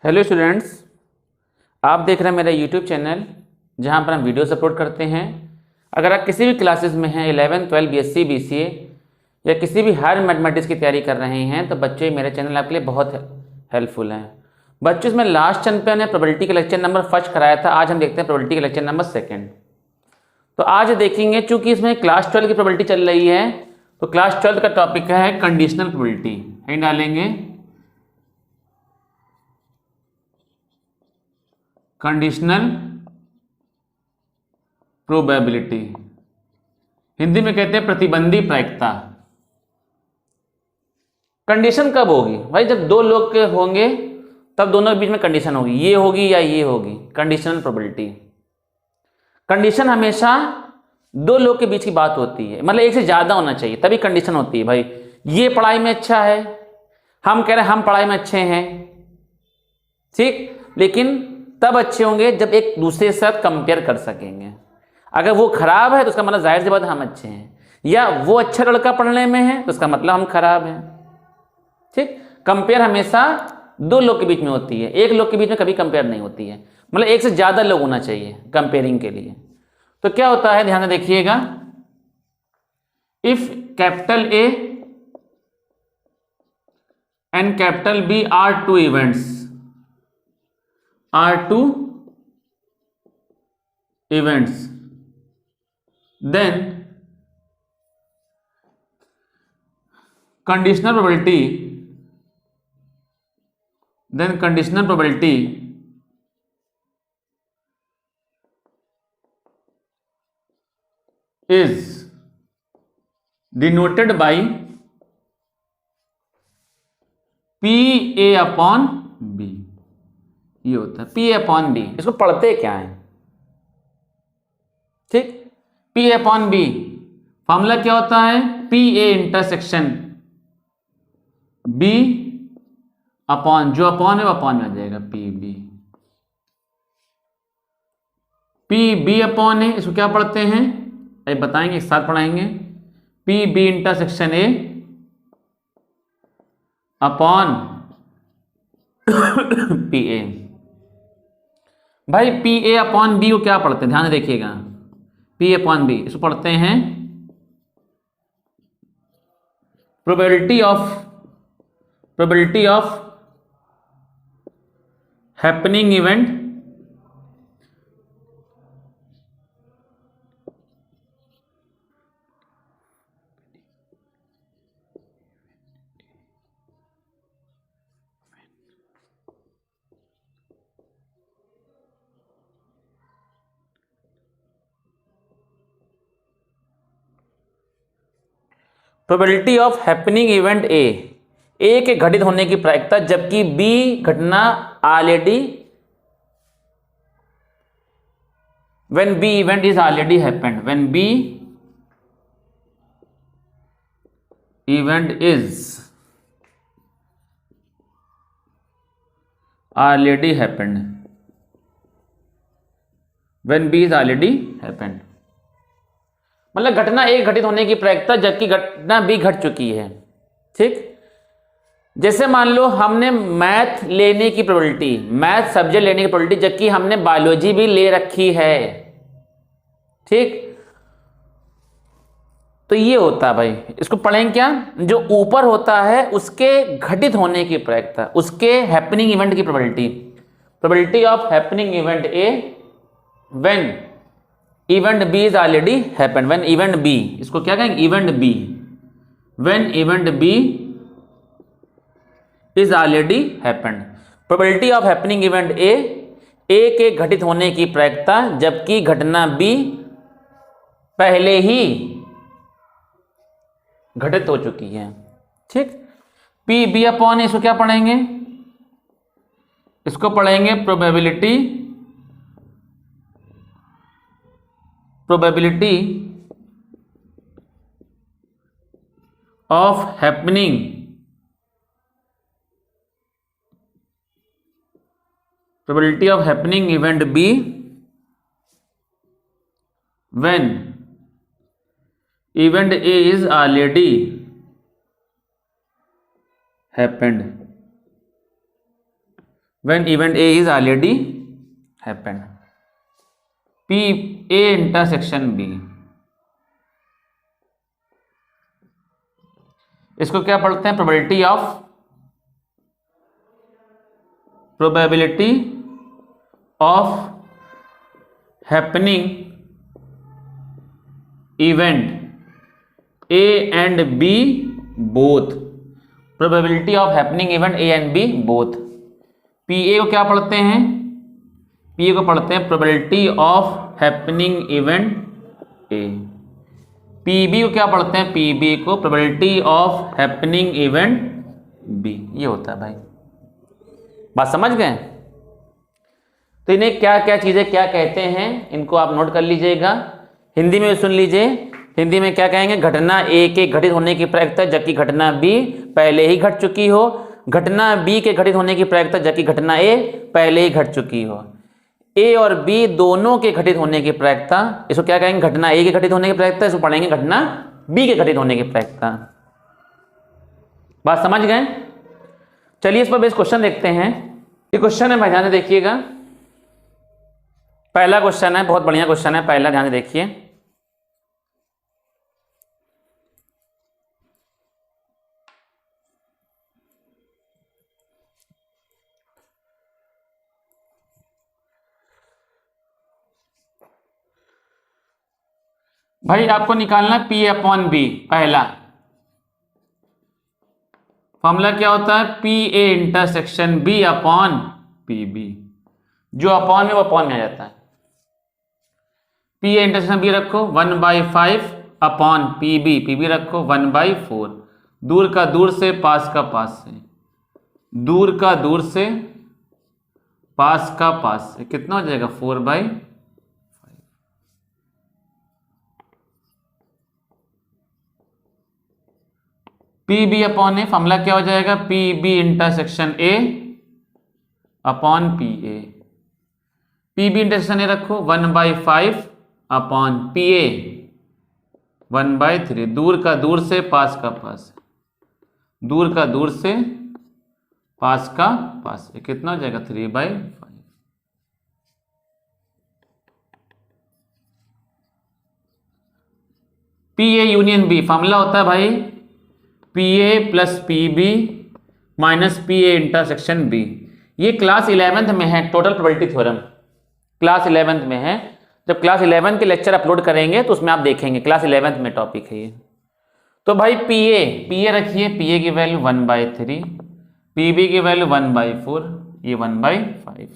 Hello students, आप देख रहे हैं मेरा यूट्यूब चैनल जहां पर हम वीडियोस अपलोड करते हैं। अगर आप किसी भी क्लासेस में हैं 11, 12, बीएससी, बीसीए या किसी भी हायर मैथमेटिक्स की तैयारी कर रहे हैं तो बच्चे मेरा चैनल आपके लिए बहुत हेल्पफुल है। बच्चों इसमें लास्ट चैनल पे हमने प्रोबेबिलिटी का लेक्चर नंबर फर्स्ट कराया था। आज हम देखते हैं प्रोबेबिलिटी का लेक्चर नंबर सेकेंड। तो आज देखेंगे, चूंकि इसमें क्लास 12 की प्रोबेबिलिटी चल रही है तो क्लास 12 का टॉपिक है कंडीशनल प्रोबेबिलिटी। यहीं डालेंगे कंडीशनल प्रोबेबिलिटी, हिंदी में कहते हैं प्रतिबंधी प्रायिकता। कंडीशन कब होगी भाई? जब दो लोग के होंगे तब दोनों के बीच में कंडीशन होगी, ये होगी या ये होगी। कंडीशनल प्रोबेबिलिटी, कंडीशन हमेशा दो लोग के बीच की बात होती है, मतलब एक से ज्यादा होना चाहिए तभी कंडीशन होती है। भाई ये पढ़ाई में अच्छा है, हम कह रहे हैं हम पढ़ाई में अच्छे हैं, ठीक, लेकिन तब अच्छे होंगे जब एक दूसरे के साथ कंपेयर कर सकेंगे। अगर वो खराब है तो उसका मतलब जाहिर सी बात हम अच्छे हैं, या वो अच्छा लड़का पढ़ने में है तो उसका मतलब हम खराब हैं। ठीक, कंपेयर हमेशा दो लोग के बीच में होती है, एक लोग के बीच में कभी कंपेयर नहीं होती है। मतलब एक से ज्यादा लोग होना चाहिए कंपेयरिंग के लिए। तो क्या होता है, ध्यान से देखिएगा, if capital A and capital B are two events, then conditional probability is denoted by PA upon B। ये होता है PA upon B। इसको पढ़ते क्या है? ठीक, P अपॉन बी फॉर्मूला क्या होता है? PA इंटरसेक्शन B अपॉन, जो अपॉन है वो अपॉन में आ जाएगा PB। PB अपॉन है, इसको क्या पढ़ते हैं अभी बताएंगे, एक साथ पढ़ाएंगे। PB intersection A upon PA। भाई PA अपॉन B को क्या पढ़ते हैं, ध्यान देखिएगा, P अपॉन B इसको पढ़ते हैं probability of happening event probability of happening event A के घटित होने की प्रायिकता जबकि बी घटना already, when B event is already happened, when B event is already happened, when B is already happened. मतलब घटना ए घटित होने की प्रायिकता जबकि घटना बी घट चुकी है। ठीक, जैसे मान लो हमने मैथ लेने की प्रोबेबिलिटी, मैथ सब्जेक्ट लेने की प्रोबेबिलिटी जबकि हमने बायोलॉजी भी ले रखी है। ठीक, तो ये होता है भाई, इसको पढ़ेंगे क्या, जो ऊपर होता है उसके घटित होने की प्रायिकता, उसके हैपनिंग इवेंट की probability of happening event A when event B is already happened, when event B, इसको क्या कहेंगे, event B, when event B is already happened. Probability of happening event A के घटित होने की प्रायिकता जबकि घटना बी पहले ही घटित हो चुकी है। ठीक, पी बी अपॉन, इसको क्या पढ़ेंगे, इसको पढ़ेंगे probability of happening event B when event A is already happened, when event A is already happened. P A intersection B, इसको क्या पढ़ते हैं? Probability of happening event A and B both. Probability of happening event A and B both. P A को क्या पढ़ते हैं? P A को पढ़ते हैं probability of happening event A. P B को क्या पढ़ते हैं? पी बी को probability of happening event B. ये होता है भाई, बात समझ गए? तो इन्हें क्या क्या चीजें क्या कहते हैं, इनको आप नोट कर लीजिएगा। हिंदी में सुन लीजिए, हिंदी में क्या कहेंगे? घटना ए के घटित होने की प्रायिकता जबकि घटना बी पहले ही घट चुकी हो। घटना बी के घटित होने की प्रायिकता जबकि घटना ए पहले ही घट चुकी हो। ए और बी दोनों के घटित होने की प्रायिकता, इसको क्या कहेंगे? घटना ए के घटित होने की प्रायिकता, इसको पढ़ेंगे घटना बी के घटित होने की प्रायिकता। बात समझ गए? चलिए इस पर बेस क्वेश्चन देखते हैं। ये क्वेश्चन है भाई, ध्यान से देखिएगा। पहला क्वेश्चन है, बहुत बढ़िया क्वेश्चन है। पहला ध्यान से देखिए। भाई आपको निकालना पी अपॉन बी। पहला फॉर्मूला क्या होता है? P A intersection B upon P B. जो अपॉन में वो अपॉन में आ जाता है। पी ए इंटरसेक्शन बी रखो 1/5 अपॉन पी बी रखो 1/4। दूर का दूर से पास का पास से, दूर का दूर से पास का पास से कितना हो जाएगा? 4/5। P B upon A, formula क्या हो जाएगा? P B intersection A upon P A. P B intersection A रखो 1/5 अपॉन पी ए 1/3। दूर का दूर से पास का पास, दूर का दूर से पास का पास से कितना हो जाएगा? 3/5। P A union B, formula होता है भाई P A plus P B minus P A intersection B. ये क्लास 11th में है, total probability theorem class 11th में है। जब क्लास 11 के लेक्चर अपलोड करेंगे तो उसमें आप देखेंगे, क्लास 11th में टॉपिक है ये। तो भाई पी ए रखिए, पी ए की वैल्यू 1/3, पी बी की वैल्यू 1/4, ये 1/5।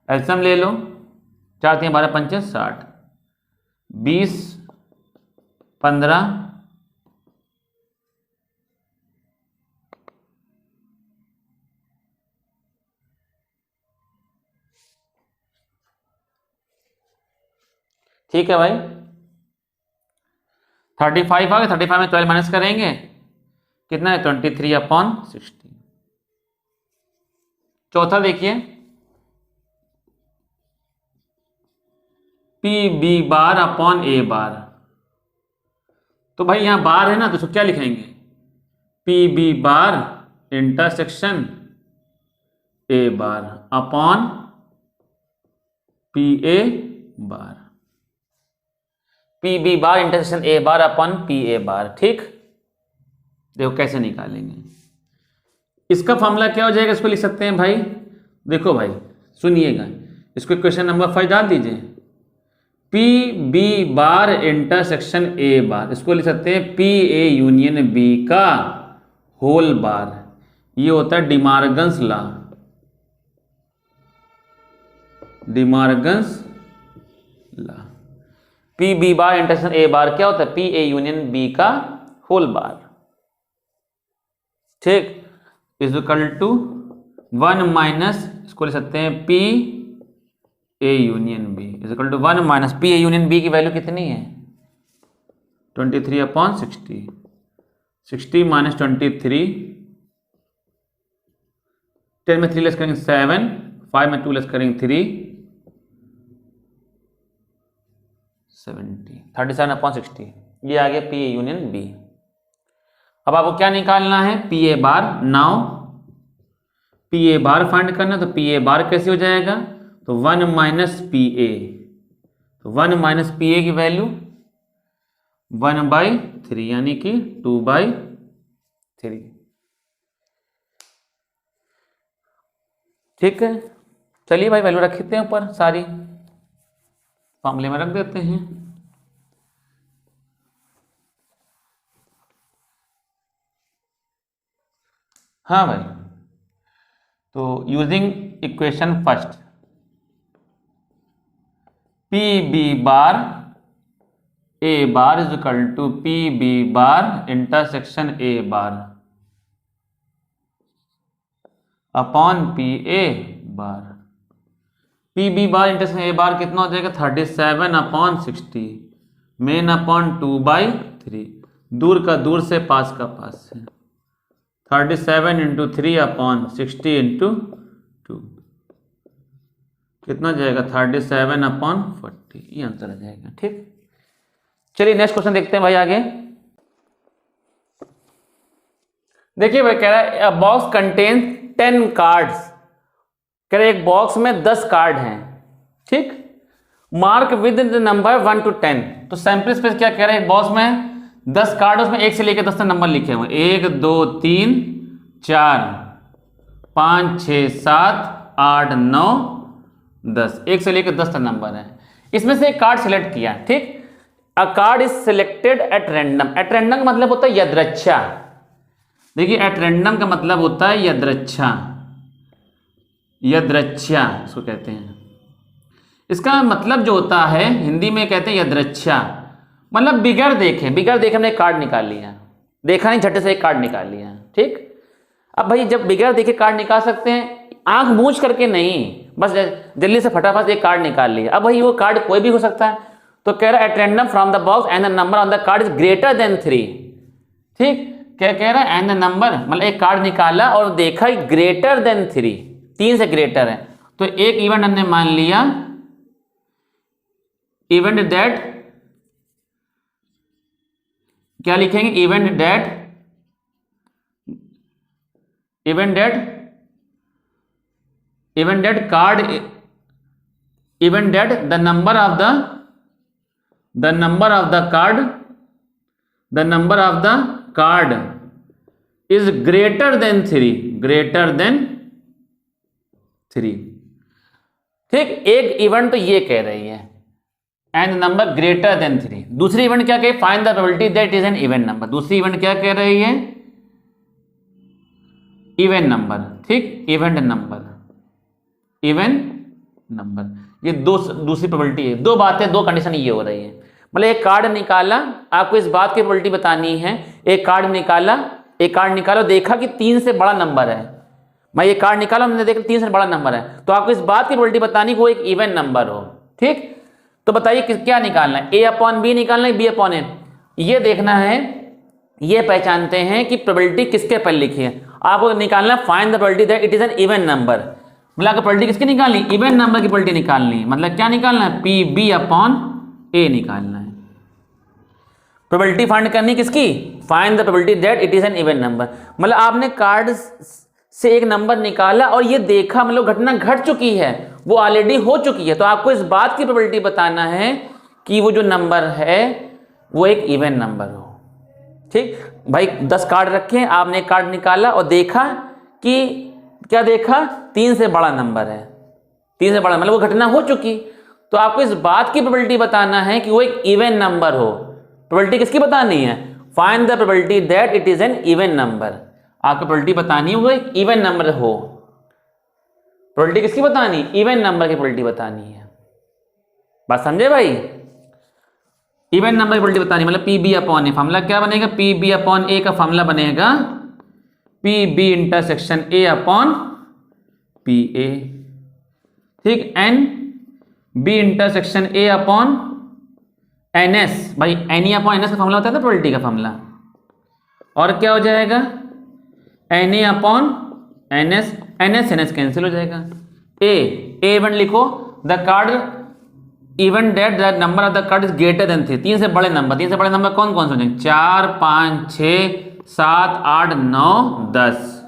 एलसीएम ले लो, 4 3 12 5 60, 20 15 ठीक है भाई। 35 आ गया, 35 में 12 माइनस करेंगे कितना है? 23/60। चौथा देखिए पी बी बार अपॉन ए बार। तो भाई यहां बार है ना, तो इसको क्या लिखेंगे? P B bar intersection A bar upon P A bar. P B bar intersection A bar upon P A bar. ठीक, देखो कैसे निकालेंगे। इसका फॉर्मूला क्या हो जाएगा? इसको लिख सकते हैं भाई, देखो भाई सुनिएगा, इसको क्वेश्चन नंबर 5 डाल दीजिए। P B bar intersection A bar, इसको लिख सकते हैं पी ए यूनियन बी का होल बार। ये होता है De Morgan's law, De Morgan's law. P B bar intersection A bar क्या होता है? पी ए यूनियन बी का होल बार। ठीक, इज इक्वल टू 1 माइनस, इसको ले सकते हैं P A union B is equal to 1 minus P A union B की वैल्यू कितनी है? 23/60। 60 माइनस 23, 10 में 3 लेस करेंगे 7, 5 में 2 लेस करेंगे 3, 70, 37/60। ये आ गया पी ए यूनियन बी। अब आपको क्या निकालना है? P A bar. Now P A bar find करना, तो पी ए बार कैसे हो जाएगा, तो 1 माइनस पी ए, तो 1 माइनस पी ए की वैल्यू 1/3 यानी कि 2/3। ठीक है, चलिए भाई वैल्यू रख देते हैं ऊपर, सारी फॉर्मूले में रख देते हैं। हाँ भाई, तो using equation first, P B bar A bar is equal to P B bar intersection A bar upon P A bar. P B bar intersection A bar कितना हो जाएगा, 37/60 मेन अपॉन 2/3, दूर का दूर से पास का पास है, 37 × 3 अपॉन 60 × 2 कितना जाएगा, 37/40, ये आंसर आ जाएगा। ठीक, चलिए नेक्स्ट क्वेश्चन देखते हैं भाई आगे। देखिए भाई कह रहा है अ बॉक्स कंटेन 10 कार्ड्स, कह रहे एक बॉक्स में 10 कार्ड हैं। ठीक, mark with the number 1 to 10, तो सैंपल स्पेस क्या कह रहा है, एक बॉक्स में 10 कार्ड, उसमें 1 से लेकर 10 तक नंबर लिखे हुए, 1 2 3 4 5 6 7 8 9 10, 1 से लेकर 10 तक नंबर है। इसमें से एक कार्ड सिलेक्ट किया। ठीक, अ card is selected at random, at random का मतलब होता है यदृच्छा। देखिए एट रैंडम का मतलब होता है यदृच्छा, यदृच्छा इसको कहते हैं। इसका मतलब जो होता है हिंदी में कहते हैं यदृच्छा, मतलब बिगड़ देखे, बिगड़ देखे हमने एक कार्ड निकाल लिया, देखा नहीं झट्टे से एक कार्ड निकाल लिया। ठीक, अब भाई जब बिगड़ देखे कार्ड निकाल सकते हैं, आंख मूंझ करके नहीं, बस जल्दी से फटाफट एक कार्ड निकाल लिया। अब भाई वो कार्ड कोई भी हो सकता है, तो कह रहा है at random from the box and the number on the card is greater than 3। ठीक, क्या कह रहा है, एंड द नंबर, मतलब एक कार्ड निकाला और देखा ग्रेटर देन 3, 3 से ग्रेटर है, तो एक इवेंट हमने मान लिया, इवेंट दैट, क्या लिखेंगे, event that, event that, event that card, event that the number of the, the number of the card, the number of the card is greater than 3, greater than 3। ठीक, एक event तो ये कह रही है and number greater then 3। दूसरी event क्या कहे, find the probability that is an event number. दूसरी इवेंट क्या कह रही है, इवेंट नंबर। ठीक, इवेंट नंबर, इवेंट नंबर, ये दूसरी प्रोबेबिलिटी है। दो बातें, दो कंडीशन ये हो रही है, मतलब एक कार्ड निकाला, आपको इस बात की प्रोबेबिलिटी बतानी है, एक कार्ड निकाला, एक कार्ड निकालो, देखा कि 3 से बड़ा नंबर है, मैं ये कार्ड निकाला, हमने देखा 3 से बड़ा नंबर है, तो आपको इस बात की प्रोबेबिलिटी बतानी कि वो एक इवेंट नंबर हो। ठीक, तो बताइए क्या निकालना है, A/B निकालना है, B/A, ये देखना है, ये पहचानते हैं कि प्रोबेबिलिटी किसके पर लिखी है। आपको निकालना है find the probability that it is an event number, मतलब प्रोबेबिलिटी किसकी निकालनी, इवेंट नंबर की प्रोबेबिलिटी निकालनी है, मतलब क्या निकालना है, PB/A निकालना है। प्रोबेबिलिटी फाइंड करनी किसकी, find the probability that it is an event number, मतलब आपने कार्ड से एक नंबर निकाला और ये देखा, मतलब घटना घट चुकी है, वो ऑलरेडी हो चुकी है, तो आपको इस बात की प्रोबेबिलिटी बताना है कि वो जो नंबर है वो एक इवेंट नंबर हो। ठीक, भाई 10 कार्ड रखे, आपने एक कार्ड निकाला और देखा कि क्या देखा, 3 से बड़ा नंबर है, 3 से बड़ा मतलब वो घटना हो चुकी, तो आपको इस बात की प्रोबेबिलिटी बताना है कि वो एक इवेंट नंबर हो। प्रोबेबिलिटी किसकी बतानी है, find the probability that it is an event number, आपको प्रोबेबिलिटी बतानी है वो एक इवेंट नंबर हो। प्रोबेबिलिटी किसकी बतानी, इवेंट नंबर की प्रोबेबिलिटी बतानी है, बात समझे भाई। इवेंट नंबर की प्रोबेबिलिटी बतानी मतलब PB/A, फॉर्मूला क्या बनेगा, PB/A का फॉर्मूला बनेगा PB इंटरसेक्शन A/PA। ठीक, NB इंटरसेक्शन A/NS, भाई NE/NS का फॉर्मूला होता है ना प्रोबेबिलिटी का फॉर्मूला, और क्या हो जाएगा, NA/NS, NS कैंसिल हो जाएगा। A इवेंट लिखो, the card event that the number of the card is greater than 3, 3 से बड़े नंबर, 3 से बड़े नंबर कौन कौन से हो जाएंगे, 4 5 6 7 8 9 10,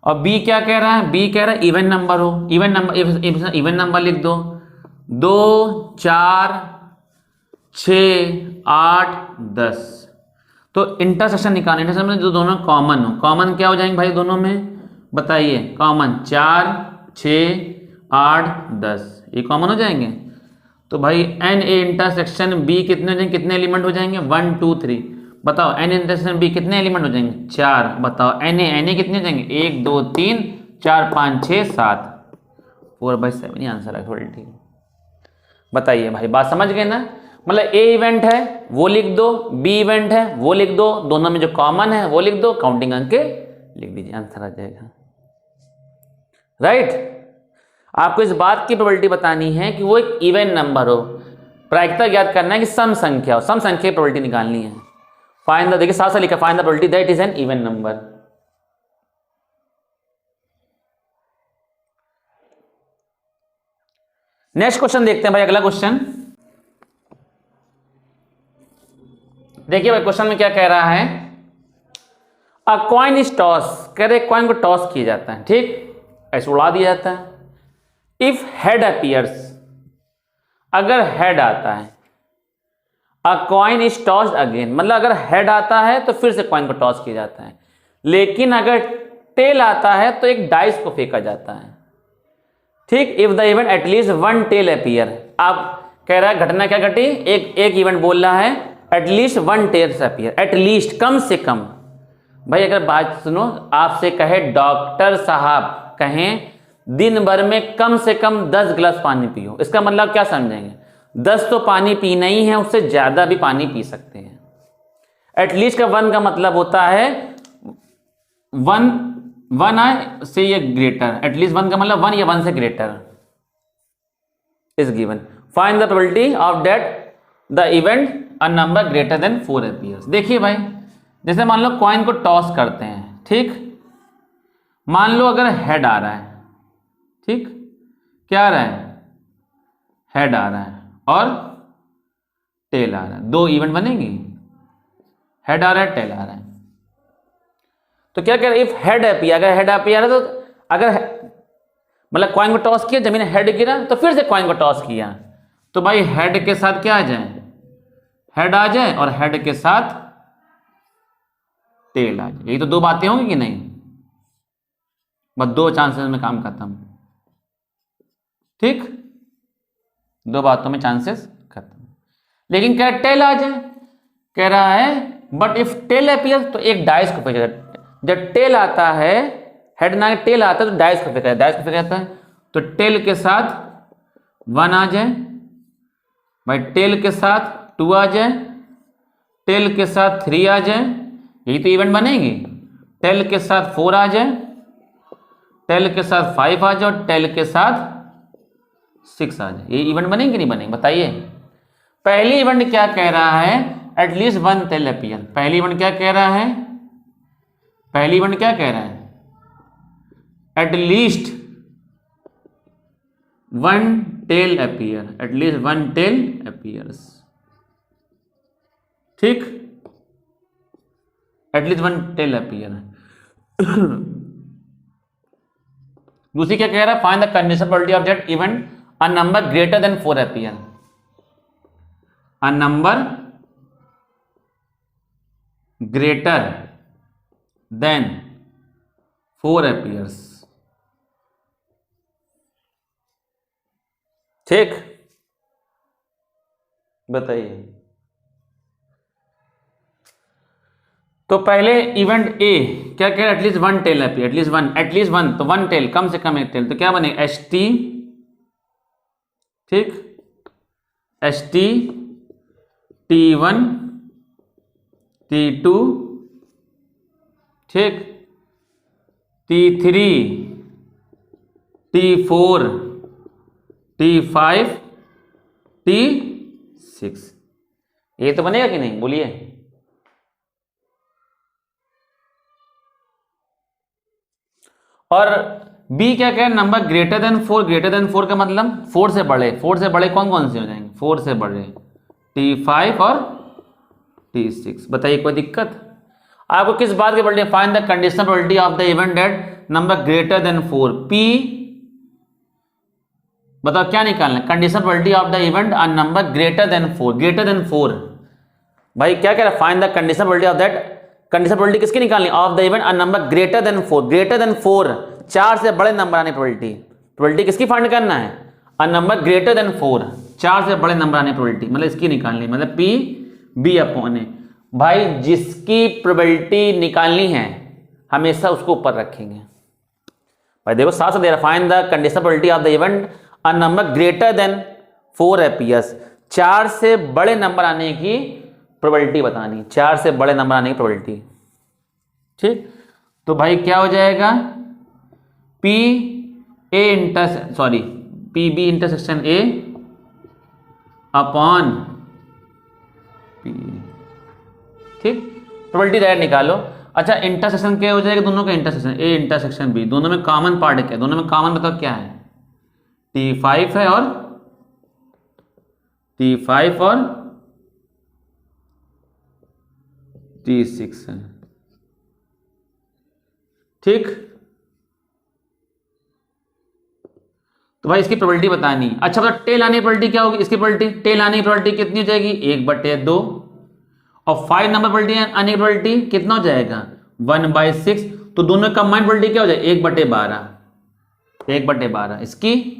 और बी क्या कह रहा है, बी कह रहा है इवन नंबर हो, इवन नंबर लिख दो, 2 4 6 8 10। तो इंटरसेक्शन निकालना, इंटरसेक्शन में जो दोनों कॉमन हो, कॉमन क्या हो जाएंगे भाई दोनों में, बताइए, कॉमन 4 6 8 10, ये कॉमन हो जाएंगे। तो भाई एन ए इंटरसेक्शन बी कितने हो जाएंगे, कितने एलिमेंट हो जाएंगे, 1 2 3। बताओ एन इंटरसेक्शन बी कितने एलिमेंट हो जाएंगे, 4। बताओ एन ए कितने हो जाएंगे, 1 2 3 4 5 6 7, 4/7 ही आंसर है, थोड़ी ठीक। बताइए भाई, बात समझ गए ना, मतलब ए इवेंट है वो लिख दो, बी इवेंट है वो लिख दो, दोनों में जो कॉमन है वो लिख दो, काउंटिंग अंक लिख दीजिए, आंसर आ जाएगा। राइट। आपको इस बात की प्रोबेबिलिटी बतानी है कि वो एक इवन नंबर हो, प्रायिकता ज्ञात करना है कि सम संख्या हो, सम संख्या की प्रोबेबिलिटी निकालनी है। फाइंड द, देखिए साथ साथ लिखा, find the probability that is an even number. Next question देखते हैं भाई, अगला क्वेश्चन देखिए भाई, क्वेश्चन में क्या कह रहा है, अ कॉइन इज टॉस, कह रहे कॉइन को टॉस किया जाता है, ठीक, ऐसे उड़ा दिया जाता है। इफ हेड अपीयर्स, अगर हेड आता है, अ कॉइन इज टॉस्ड अगेन, मतलब अगर हेड आता है तो फिर से कॉइन को टॉस किया जाता है, लेकिन अगर टेल आता है तो एक डाइस को फेंका जाता है, ठीक। If the event at least 1 tail appear, आप कह रहा है घटना क्या घटी, एक इवेंट बोल रहा है एटलीस्ट 1 टेल्स अपीयर, एटलीस्ट कम से कम। भाई अगर बात सुनो, आपसे कहे डॉक्टर साहब कहें दिन भर में कम से कम 10 गिलास पानी पियो, इसका मतलब क्या समझेंगे, 10 तो पानी पीना ही है, उससे ज्यादा भी पानी पी सकते हैं। एटलीस्ट का 1 का मतलब होता है 1 आए से ये ग्रेटर, एटलीस्ट 1 का मतलब 1 या 1 से greater is given. Find the probability of that the event a number greater than 4 appears. देखिए भाई, जैसे मान लो कॉइन को टॉस करते हैं, ठीक, मान लो अगर हेड आ रहा है, ठीक, क्या आ रहा है, हेड आ रहा है और टेल आ रहा है, 2 इवेंट बनेगी, हेड आ रहा है टेल आ रहा है। तो क्या कह रहा है, इफ हेड अपीयर, अगर हेड अपीयर है तो अगर मतलब कॉइन को टॉस किया, जमीन हेड गिरा तो फिर से कॉइन को टॉस किया, तो भाई हेड के साथ क्या आ जाए, हेड आ जाए और हेड के साथ टेल आ जाए, यही तो 2 बातें होंगी कि नहीं, बस 2 चांसेस में काम खत्म, ठीक, 2 बातों में चांसेस खत्म। लेकिन क्या टेल आ जाए, कह रहा है बट इफ टेल अपीयर, तो एक डाइस को फेंका, जब टेल आता है, हेड ना टेल आता है तो डाइस को फेंका, डाइस को फेंका जाता है, तो टेल के साथ 1 आ जाए, भाई टेल के साथ 2 आ जाए, टेल के साथ 3 आ जाए, यही तो इवेंट बनेगी। टेल के साथ 4 आ जाए, टेल के साथ 5 आ जाए और टेल के साथ 6 आ जाए, ये इवेंट बनेंगे कि नहीं बनेंगे, बताइए। पहली इवेंट क्या कह रहा है, एटलीस्ट 1 टेल अपीयर, पहली इवेंट क्या कह रहा है, पहली इवेंट क्या कह रहा है, at least 1 tail appear, at least 1 tail appears, ठीक, एटलीस्ट 1 टेल अपीयर। दूसरी क्या कह रहा है, find the condition probability of that event a number greater than 4 appear, a number greater than 4 appears, ठीक, बताइए। तो पहले इवेंट ए क्या कह रहा है, at least 1 tail appear, at least one, तो 1 टेल, कम से कम एक टेल, तो क्या बनेगा, एस टी, ठीक, एस टी T1 T2, ठीक, T3 T4 T5 T6, ये तो बनेगा कि नहीं, बोलिए। और बी क्या कह, number greater than 4, greater than 4 का मतलब 4 से बड़े, 4 से बड़े कौन कौन से हो जाएंगे, 4 से बड़े T5 और T6, बताइए कोई दिक्कत। आपको किस बात की probability, find the conditional probability of the event that number greater than 4, P, बताओ क्या निकालना है, conditional probability of the event a number greater than 4, greater than 4। भाई क्या कह रहा है, find the conditional probability of that, conditional probability किसकी निकालनी, of the event a number greater than 4, greater than 4, 4 से बड़े नंबर आने प्रोबेबिलिटी, प्रोबेबिलिटी किसकी फाइंड करना है, अ नंबर ग्रेटर देन 4, 4 से बड़े नंबर आने प्रोबेबिलिटी, मतलब इसकी निकालनी, मतलब P B अपॉन ए। भाई जिसकी प्रोबेबिलिटी निकालनी है हमेशा उसको ऊपर रखेंगे। भाई देखो साथ दे रहा, find the conditional probability of the event a number greater than 4 APS, 4 से बड़े नंबर आने की प्रोबेबिलिटी बतानी, 4 से बड़े नंबर आने की प्रोबेबिलिटी। ठीक, तो भाई क्या हो जाएगा, P B intersection A upon P. ठीक, प्रोबेबिलिटी डायरेक्ट निकालो। अच्छा इंटरसेक्शन क्या हो जाएगा, दोनों का इंटरसेक्शन, ए इंटरसेक्शन बी, दोनों में कॉमन पार्ट है क्या, दोनों में कॉमन बताओ क्या है, T5 है और T5 और T6 है। ठीक, तो भाई इसकी प्रोबेबिलिटी बतानी। अच्छा मतलब टेल आने की प्रोबेबिलिटी क्या होगी, इसकी प्रोबेबिलिटी, टेल आने की प्रोबेबिलिटी कितनी हो जाएगी, 1/2, और 5 नंबर प्रोबेबिलिटी आने की प्रोबेबिलिटी कितना हो जाएगा, 1/6। तो दोनों का कंबाइंड प्रोबेबिलिटी क्या हो जाएगी, 1/12, 1/12 इसकी।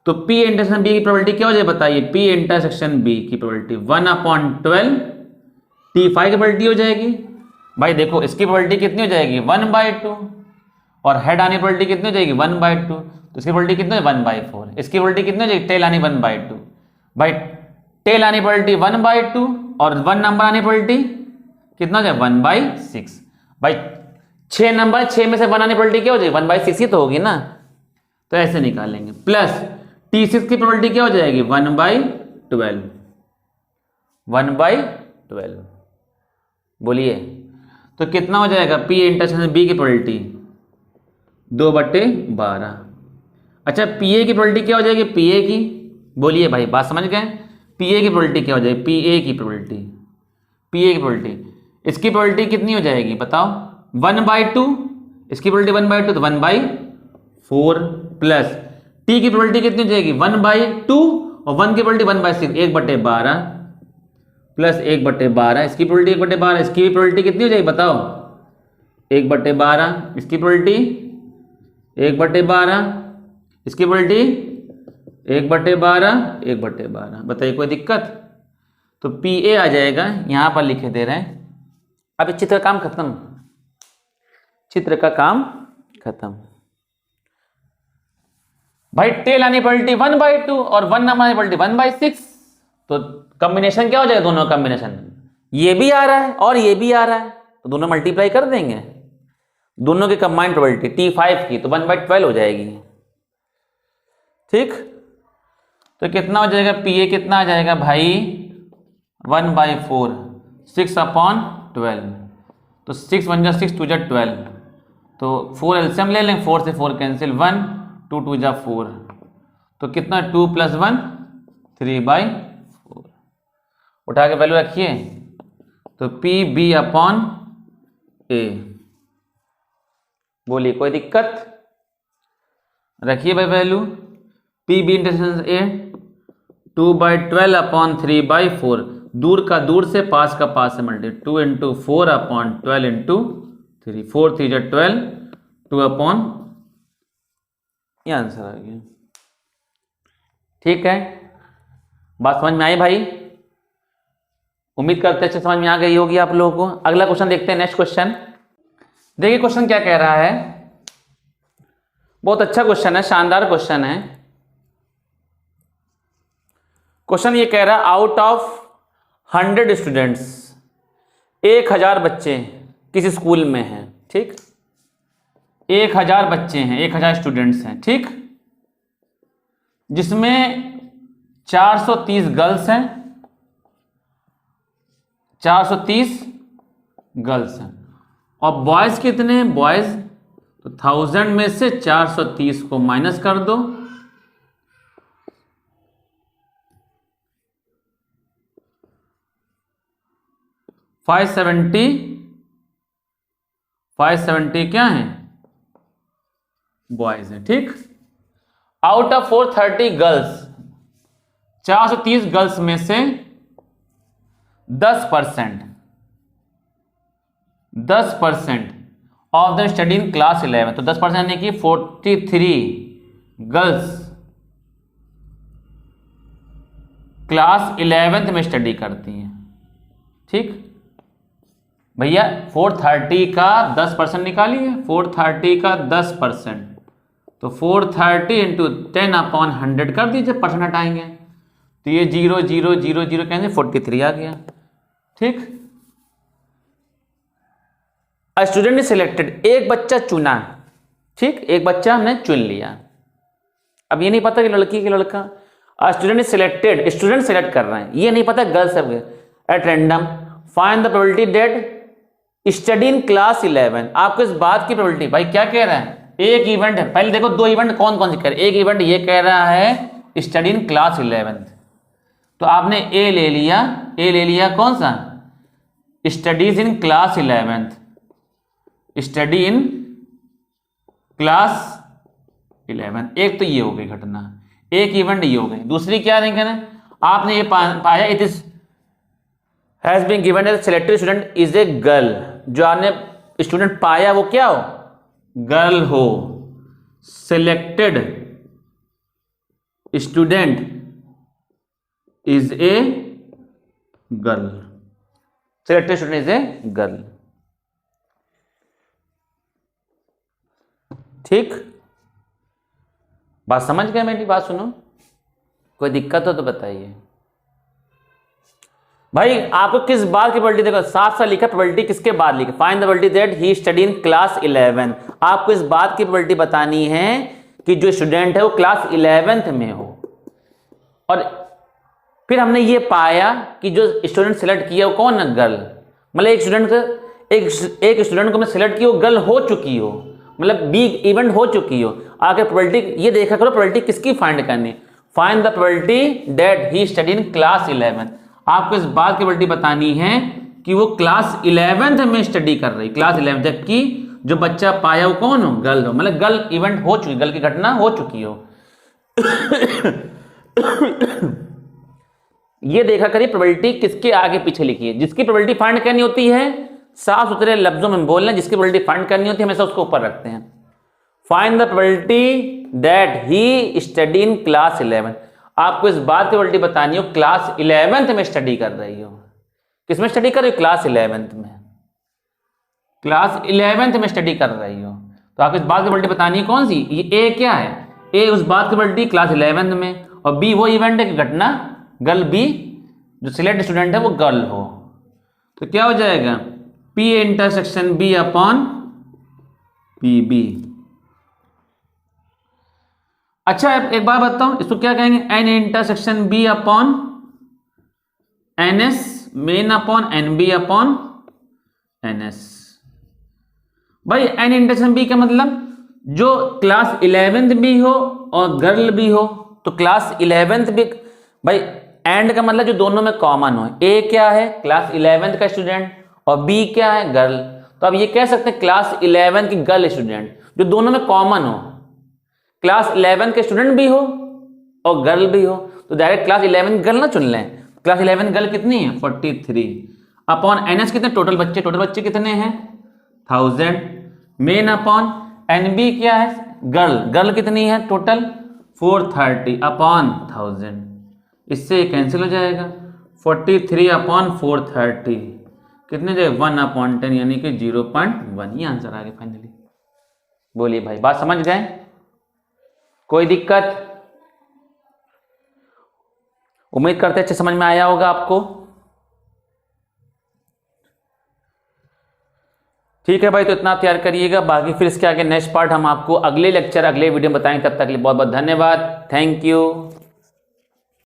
तो P इंटरसेक्शन B की प्रोबेबिलिटी क्या हो जाएगी बताइए, P इंटरसेक्शन B की प्रोबेबिलिटी 1/12 T5 की प्रोबेबिलिटी हो जाएगी। भाई देखो इसकी प्रोबेबिलिटी कितनी हो जाएगी, 1/2, और हेड आने की प्रोबेबिलिटी कितनी हो जाएगी, 1/2, तो इसकी प्रोबेबिलिटी कितनी है, 1/4। इसकी प्रोबेबिलिटी कितनी हो जाएगी, टेल आनी 1/2। भाई टेल आनी प्रोबेबिलिटी 1/2 और 1 नंबर आनी प्रोबेबिलिटी कितना हो जाएगा, 1/6। भाई 6 नंबर, 6 में से 1 आने प्रोबेबिलिटी क्या हो जाएगी, 1/6 ही तो होगी ना, तो ऐसे निकालेंगे। प्लस T6 की प्रोबेबिलिटी क्या हो जाएगी, 1/12, 1/12। बोलिए तो कितना हो जाएगा, P इंटरसेक्शन B की प्रोबेबिलिटी 2/12। अच्छा PA की प्रोबेबिलिटी क्या हो जाएगी, PA की, बोलिए भाई बात समझ गए, PA की प्रोबेबिलिटी क्या हो जाएगी, PA की प्रोबेबिलिटी, PA की प्रोबेबिलिटी, इसकी प्रोबेबिलिटी कितनी हो जाएगी बताओ, 1/2, इसकी प्रोबेबिलिटी 1/2 तो 1/4, प्लस T की प्रोबेबिलिटी कितनी हो जाएगी, 1/2, और 1 की प्रोबेबिलिटी 1/6, 1/12 प्लस 1/12, इसकी प्रोबेबिलिटी 1/12, इसकी भी प्रोबेबिलिटी कितनी हो जाएगी बताओ, 1/12, इसकी प्रोबेबिलिटी 1/12, इसकी प्रोबेबिलिटी 1/12, 1/12। बताइए कोई दिक्कत, तो PA आ जाएगा, यहां पर लिखे दे रहे हैं। अब चित्र का काम खत्म, चित्र का काम खत्म। भाई टेल आने प्रोबेबिलिटी 1/2 और 1 नंबर आने प्रोबेबिलिटी 1/6, तो कॉम्बिनेशन क्या हो जाएगा, दोनों कॉम्बिनेशन, ये भी आ रहा है और ये भी आ रहा है, तो दोनों मल्टीप्लाई कर देंगे, दोनों की कंबाइंड प्रोबेबिलिटी T5 की तो 1/12 हो जाएगी। ठीक, तो कितना हो जाएगा, PA कितना आ जाएगा भाई, 1/4, 6/12, तो 6 1 6 2 12, तो 4 एलसीएम ले लें, 4 से 4 कैंसिल, 1 2 2 4, तो कितना 2 + 1 3/4, उठा के वैल्यू रखिए, तो PB/A। बोलिए कोई दिक्कत, रखिए भाई वैल्यू, PB इंटरसेक्शन A 2/12/3/4, दूर का दूर से पास का पास से मल्टी, 2 × 4/12 × 3, 4 3 12, 2 ये आंसर आ गया। ठीक है, बात समझ में आई भाई, उम्मीद करते हैं अच्छे समझ में आ गई होगी आप लोगों को। अगला क्वेश्चन देखते हैं, नेक्स्ट क्वेश्चन देखिए, क्वेश्चन क्या कह रहा है, बहुत अच्छा क्वेश्चन है, शानदार क्वेश्चन है। क्वेश्चन ये कह रहा है, आउट ऑफ 100 स्टूडेंट्स, 1000 बच्चे किसी स्कूल में हैं, ठीक, 1000 बच्चे हैं, 1000 स्टूडेंट्स हैं, ठीक, जिसमें 430 गर्ल्स हैं, 430 गर्ल्स हैं, और बॉयज कितने हैं, बॉयज तो 1000 में से 430 को माइनस कर दो, 570 क्या है, बॉयज है। ठीक, आउट ऑफ 430 गर्ल्स, 430 गर्ल्स में से 10% of the study in class 11, तो 10% यानी कि 43 गर्ल्स क्लास 11th में स्टडी करती हैं। ठीक भैया, 430 का 10% निकालिए, 430 का 10%, तो 430 इंटू 10/100 कर दीजिए, परसेंट हटाएंगे तो ये 0 0 0 0 कैसे 43 आ गया। ठीक, स्टूडेंट सिलेक्टेड, एक बच्चा चुना। ठीक, एक बच्चा हमने चुन लिया, अब ये नहीं पता कि लड़की कि लड़का। स्टूडेंट सिलेक्टेड, स्टूडेंट सिलेक्ट कर रहे हैं, ये नहीं पता गर्ल्स है। At random find the probability that study in class 11। आपको इस बात की प्रोबेबिलिटी, भाई क्या कह रहा है, एक इवेंट है, पहले देखो 2 इवेंट कौन कौन से कह रहे हैं। एक इवेंट ये कह रहा है स्टडी इन क्लास 11th, तो आपने ए ले लिया कौन सा, studies in class 11th, study in class 11। एक तो ये हो गई घटना, एक इवेंट ये हो गई। दूसरी क्या देंगे ना, आपने ये पाया it is has been given as selected student is a girl, जो आपने स्टूडेंट पाया वो क्या हो, गर्ल हो। Selected student is a girl, selected student is a girl. ठीक, बात समझ गए मेरी? बात सुनो, कोई दिक्कत हो तो बताइए। भाई आपको किस बात की प्रोबेबिलिटी, देखो साफ साफ लिखा प्रोबेबिलिटी किसके बाद लिखा, find the probability that he study in class 11। आपको इस बात की प्रोबेबिलिटी बतानी है कि जो स्टूडेंट है वो क्लास 11th में हो। और फिर हमने ये पाया कि जो स्टूडेंट सिलेक्ट किया वो कौन है, गर्ल। मतलब एक स्टूडेंट को मैं सिलेक्ट किया वो गर्ल हो चुकी हो, मतलब बी इवेंट हो चुकी हो। आगे प्रोबेबिलिटी ये देखा करो, प्रोबेबिलिटी किसकी फाइंड करनी, find the probability that he study in class 11। आपको इस बात की प्रोबेबिलिटी बतानी है कि वो क्लास 11th में स्टडी कर रही, क्लास 11, जबकि जो बच्चा पाया वो कौन हो, गर्ल हो, मतलब गर्ल इवेंट हो चुकी, गर्ल की घटना हो चुकी हो। ये देखा करिए प्रोबेबिलिटी किसके आगे पीछे लिखी है। जिसकी प्रोबेबिलिटी फाइंड करनी होती है साफ सुथरे लफ्जों में बोलना, जिसकी प्रोबेबिलिटी फाइंड करनी होती है हमेशा उसको ऊपर रखते हैं। Find the probability that he study in class 11। आपको इस बात की प्रोबेबिलिटी बतानी हो क्लास 11th में स्टडी कर रही हो। किसमें स्टडी कर रही हो, क्लास 11th में, क्लास 11th में स्टडी कर रही हो। तो आपको इस बात की प्रोबेबिलिटी बतानी है कौन सी, ये ए क्या है, ए उस बात की प्रोबेबिलिटी क्लास 11th में, और बी वो इवेंट है कि घटना गर्ल, बी जो सिलेक्ट स्टूडेंट है वो गर्ल हो। तो क्या हो जाएगा, P intersection B upon P B. अच्छा एक बात बताऊं, इसको क्या कहेंगे, N intersection B upon N S, मेन upon N B upon N S. भाई एन इंटरसेक्शन बी का मतलब जो क्लास 11th भी हो और गर्ल भी हो, तो क्लास 11th भी, भाई एंड का मतलब जो दोनों में कॉमन हो। ए क्या है, क्लास 11th का स्टूडेंट, और बी क्या है, गर्ल। तो अब ये कह सकते हैं क्लास 11 की गर्ल स्टूडेंट, जो दोनों में कॉमन हो, क्लास 11 के स्टूडेंट भी हो और गर्ल भी हो, तो डायरेक्ट क्लास 11 गर्ल ना चुन लें। क्लास 11 गर्ल कितनी है, 43 अपॉन एन एस कितने टोटल बच्चे कितने हैं, 1000, मेन अपॉन एन बी क्या है, गर्ल कितनी है टोटल 430 अपॉन 1000। इससे कैंसिल हो जाएगा, 43 अपॉन 430 कितने जाए 1/10 यानी कि 0.1। ये आंसर आ गया फाइनली। बोलिए भाई, बात समझ गए, कोई दिक्कत? उम्मीद करते अच्छे समझ में आया होगा आपको। ठीक है भाई, तो इतना तैयार करिएगा, बाकी फिर इसके आगे नेक्स्ट पार्ट हम आपको अगले लेक्चर अगले वीडियो में बताएंगे। तब तक के लिए बहुत बहुत धन्यवाद, थैंक यू।